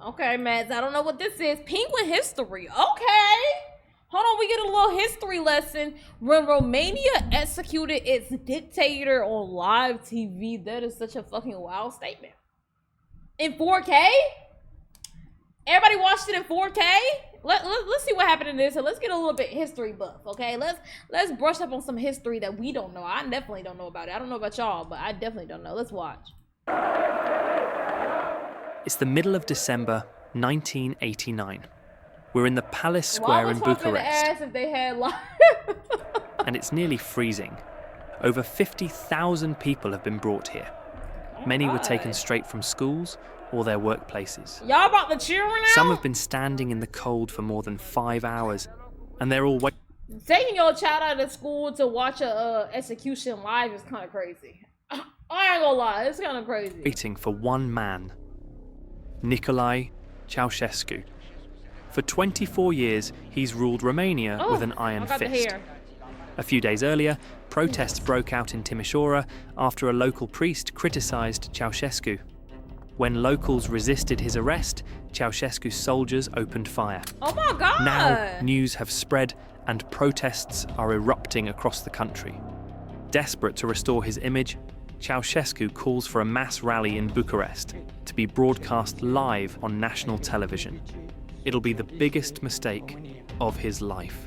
Okay, Mads, I don't know what this is. Penguin history. Okay. Hold on, we get a little history lesson. When Romania executed its dictator on live TV, that is such a fucking wild statement. In 4K? Everybody watched it in 4K? Let's see what happened in this. So let's get a little bit history buff, okay? Let's brush up on some history that we don't know. I definitely don't know about it. I don't know about y'all, but I definitely don't know. Let's watch. It's the middle of December 1989. We're in the Palace Square in Bucharest. If they had And it's nearly freezing. Over 50,000 people have been brought here. Many were taken straight from schools or their workplaces. Y'all brought the children out? Some have been standing in the cold for more than 5 hours, and they're all taking your child out of school to watch a execution live is kind of crazy. I ain't gonna lie, it's kind of crazy. waiting for one man, Nicolae Ceausescu. For 24 years, he's ruled Romania with an iron fist. A few days earlier, protests broke out in Timișoara after a local priest criticised Ceausescu. When locals resisted his arrest, Ceausescu's soldiers opened fire. Oh my God! Now, news have spread and protests are erupting across the country. Desperate to restore his image, Ceausescu calls for a mass rally in Bucharest to be broadcast live on national television. It'll be the biggest mistake of his life.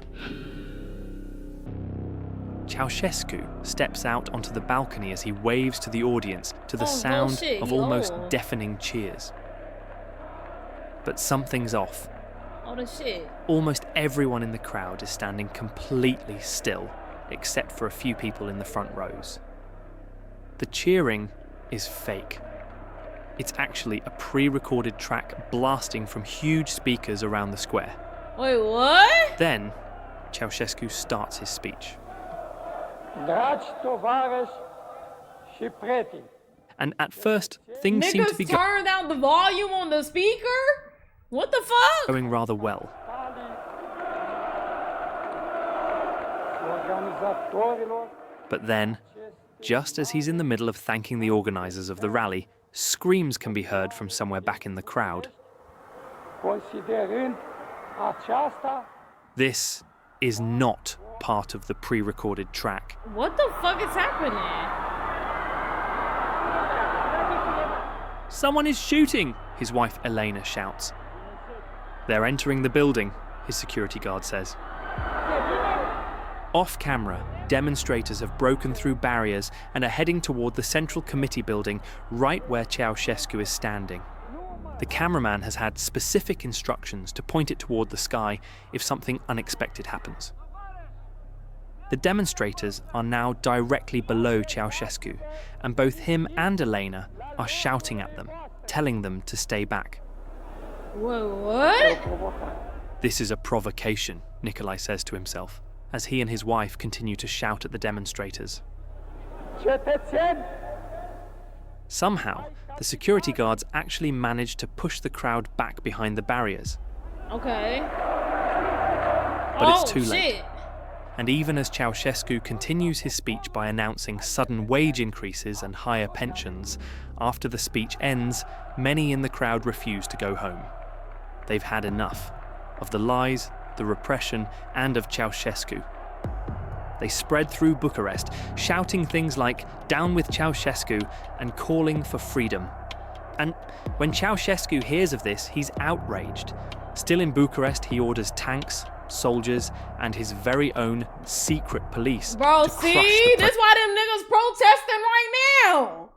Ceausescu steps out onto the balcony as he waves to the audience to the sound of almost deafening cheers. But something's off. Almost everyone in the crowd is standing completely still, except for a few people in the front rows. The cheering is fake. It's actually a pre-recorded track blasting from huge speakers around the square. Wait, what? Then, Ceausescu starts his speech. And at first, things seem to be turn down the volume on the speaker? What the fuck? Going rather well. But then, just as he's in the middle of thanking the organisers of the rally, screams can be heard from somewhere back in the crowd. This is not part of the pre-recorded track. What the fuck is happening? Someone is shooting, his wife Elena shouts. They're entering the building, his security guard says. Off camera, demonstrators have broken through barriers and are heading toward the Central Committee building right where Ceausescu is standing. The cameraman has had specific instructions to point it toward the sky if something unexpected happens. The demonstrators are now directly below Ceausescu, and both him and Elena are shouting at them, telling them to stay back. Whoa, what? This is a provocation, Nicolae says to himself, as he and his wife continue to shout at the demonstrators. Somehow, the security guards actually manage to push the crowd back behind the barriers. Okay. But it's too late. And even as Ceausescu continues his speech by announcing sudden wage increases and higher pensions, after the speech ends, many in the crowd refuse to go home. They've had enough of the lies, the repression, and of Ceausescu. They spread through Bucharest, shouting things like "Down with Ceausescu" and calling for freedom. And when Ceausescu hears of this, he's outraged. Still in Bucharest, he orders tanks, soldiers, and his very own secret police. Bro, see? That's why them niggas protesting right now.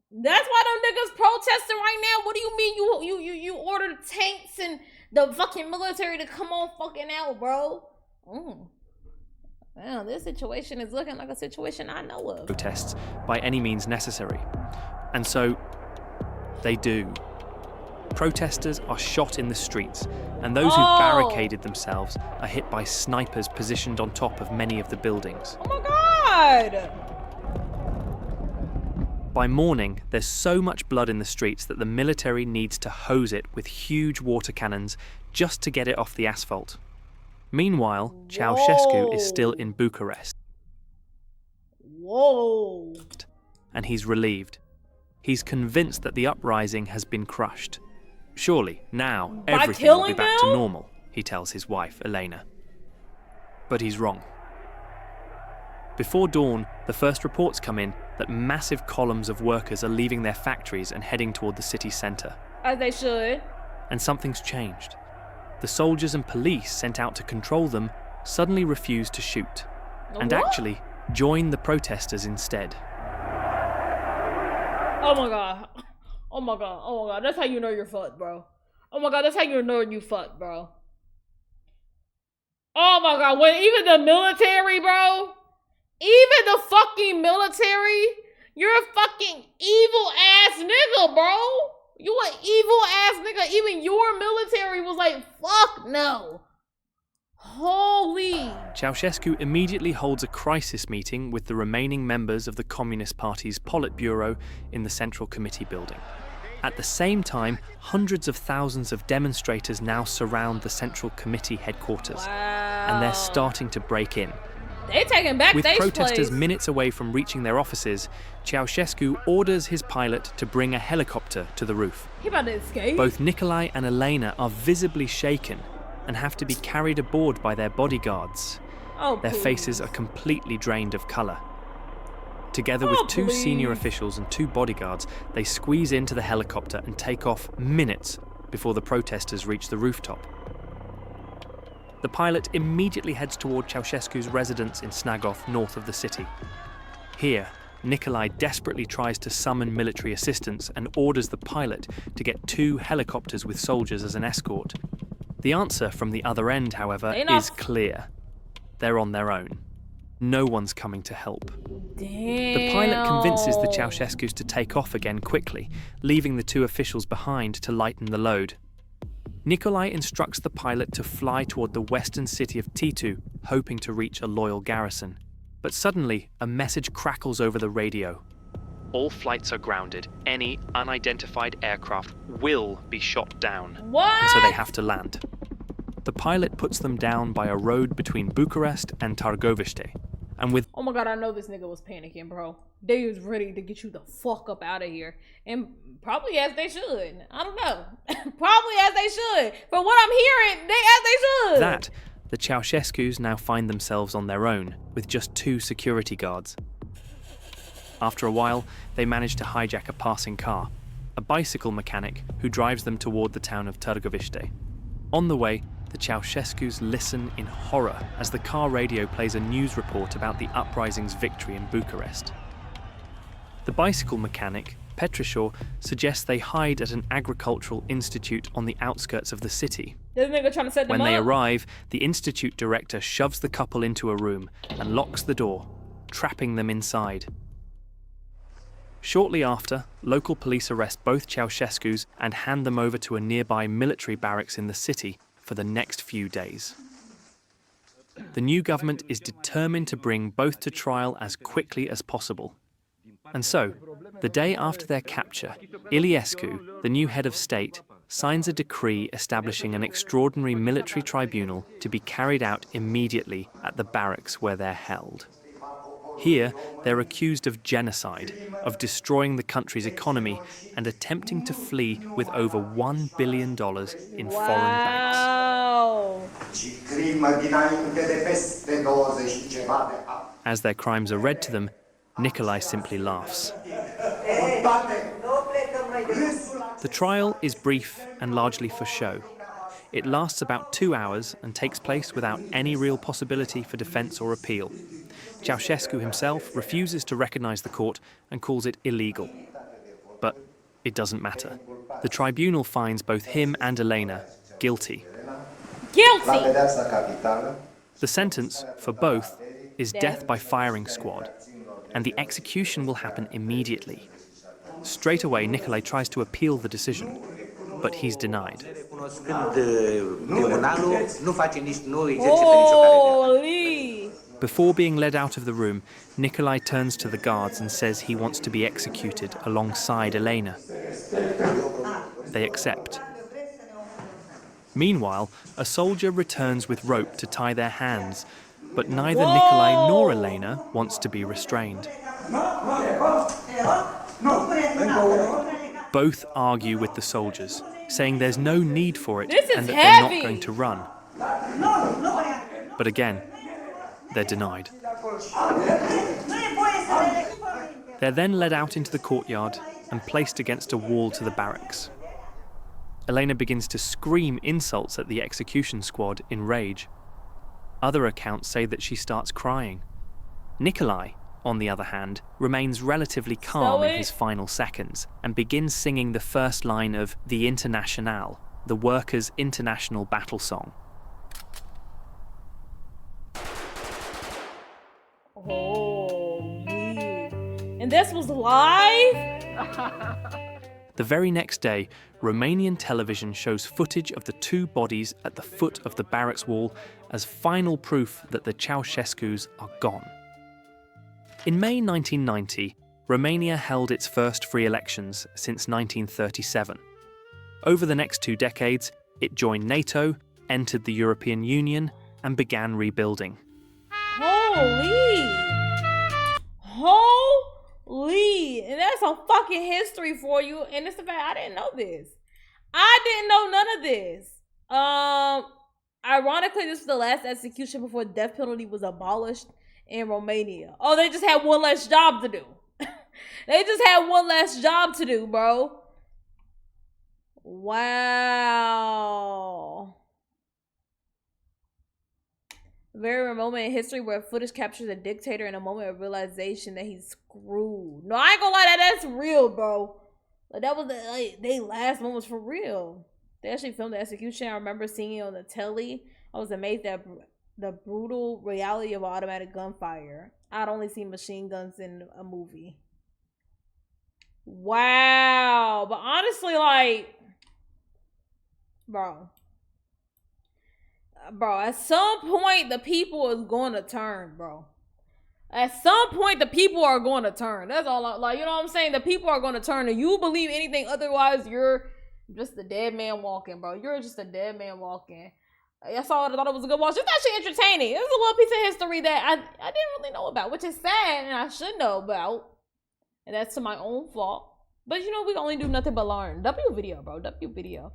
That's why them niggas protesting right now. What do you mean you ordered tanks and the fucking military to come on fucking out, bro? Well, this situation is looking like a situation I know of. Protests by any means necessary. And so, they do. Protesters are shot in the streets, and those who barricaded themselves are hit by snipers positioned on top of many of the buildings. Oh my God! By morning, there's so much blood in the streets that the military needs to hose it with huge water cannons just to get it off the asphalt. Meanwhile, Ceausescu is still in Bucharest. Whoa! And he's relieved. He's convinced that the uprising has been crushed. Surely, now, By everything will be killing back to them? normal, he tells his wife, Elena. But he's wrong. Before dawn, the first reports come in that massive columns of workers are leaving their factories and heading toward the city centre. As they should. And something's changed. The soldiers and police sent out to control them suddenly refuse to shoot, and What? actually join the protesters instead. Oh my god. Oh my god. Oh my god. That's how you know you're fucked, bro. Oh my god, that's how you know you fucked, bro. Oh my god, when even the military, bro, even the fucking military, you're a fucking evil ass nigga, bro. You an evil ass nigga. Even your military was like, fuck no. Holy. Ceausescu immediately holds a crisis meeting with the remaining members of the Communist Party's Politburo in the Central Committee building. At the same time, hundreds of thousands of demonstrators now surround the Central Committee headquarters, and they're starting to break in. They taking back With their protesters place. minutes away from reaching their offices, Ceausescu orders his pilot to bring a helicopter to the roof. He about to escape. Both Nikolai and Elena are visibly shaken and have to be carried aboard by their bodyguards. Oh, Their please. faces are completely drained of colour. Together with two senior officials and two bodyguards, they squeeze into the helicopter and take off minutes before the protesters reach the rooftop. The pilot immediately heads toward Ceausescu's residence in Snagov, north of the city. Here, Nikolai desperately tries to summon military assistance and orders the pilot to get two helicopters with soldiers as an escort. The answer from the other end, however, is clear. They're on their own. No one's coming to help. Damn. The pilot convinces the Ceausescus to take off again quickly, leaving the two officials behind to lighten the load. Nikolai instructs the pilot to fly toward the western city of Titu, hoping to reach a loyal garrison. But suddenly, a message crackles over the radio. All flights are grounded. Any unidentified aircraft will be shot down. What? And so they have to land. The pilot puts them down by a road between Bucharest and Târgoviște. And with Oh my god, I know this nigga was panicking, bro. They was ready to get you the fuck up out of here. And probably as they should. I don't know. Probably as they should. From what I'm hearing, as they should. that, the Ceausescus now find themselves on their own, with just two security guards. After a while, they manage to hijack a passing car, a bicycle mechanic who drives them toward the town of Târgoviște. On the way, the Ceausescus listen in horror as the car radio plays a news report about the uprising's victory in Bucharest. The bicycle mechanic, Petrișor, suggests they hide at an agricultural institute on the outskirts of the city. This nigga trying to set them When they up. arrive, the institute director shoves the couple into a room and locks the door, trapping them inside. Shortly after, local police arrest both Ceausescus and hand them over to a nearby military barracks in the city for the next few days. The new government is determined to bring both to trial as quickly as possible. And so, the day after their capture, Iliescu, the new head of state, signs a decree establishing an extraordinary military tribunal to be carried out immediately at the barracks where they're held. Here, they're accused of genocide, of destroying the country's economy, and attempting to flee with over $1 billion in foreign banks. Wow. As their crimes are read to them, Nikolai simply laughs. The trial is brief and largely for show. It lasts about 2 hours and takes place without any real possibility for defence or appeal. Ceausescu himself refuses to recognise the court and calls it illegal. But it doesn't matter. The tribunal finds both him and Elena guilty. Guilty. The sentence, for both, is death by firing squad, and the execution will happen immediately. Straight away, Nikolai tries to appeal the decision, but he's denied. Holy. Before being led out of the room, Nikolai turns to the guards and says he wants to be executed alongside Elena. They accept. Meanwhile, a soldier returns with rope to tie their hands, but neither Nikolai nor Elena wants to be restrained. Both argue with the soldiers, saying there's no need for it This is and that heavy. they're not going to run. But again, they're denied. They're then led out into the courtyard and placed against a wall to the barracks. Elena begins to scream insults at the execution squad in rage. Other accounts say that she starts crying. Nikolai, on the other hand, remains relatively calm in his final seconds and begins singing the first line of the Internationale, the workers' international battle song. Holy. And this was live? The very next day, Romanian television shows footage of the two bodies at the foot of the barracks wall as final proof that the Ceausescus are gone. In May 1990, Romania held its first free elections since 1937. Over the next 2 decades, it joined NATO, entered the European Union, and began rebuilding. Holy! Holy! And that's some fucking history for you. And it's the fact I didn't know this. I didn't know none of this. Ironically, this was the last execution before the death penalty was abolished in Romania. Oh, they just had one less job to do. They just had one less job to do, bro. Wow. A very rare moment in history where footage captures a dictator in a moment of realization that he's screwed. No, I ain't gonna lie, that's real, bro. Like, that was they last moments for real. They actually filmed the execution. I remember seeing it on the telly. I was amazed at the brutal reality of automatic gunfire. I'd only seen machine guns in a movie. Wow. But honestly, like, bro, at some point, the people is going to turn, bro. At some point, the people are going to turn. That's all. Like, you know what I'm saying? The people are going to turn. And you believe anything otherwise, you're just a dead man walking, bro. You're just a dead man walking. That's all. I thought it was a good watch. It's actually entertaining. It's a little piece of history that I didn't really know about, which is sad and I should know about. And that's to my own fault. But you know, we only do nothing but learn. W video, bro. W video.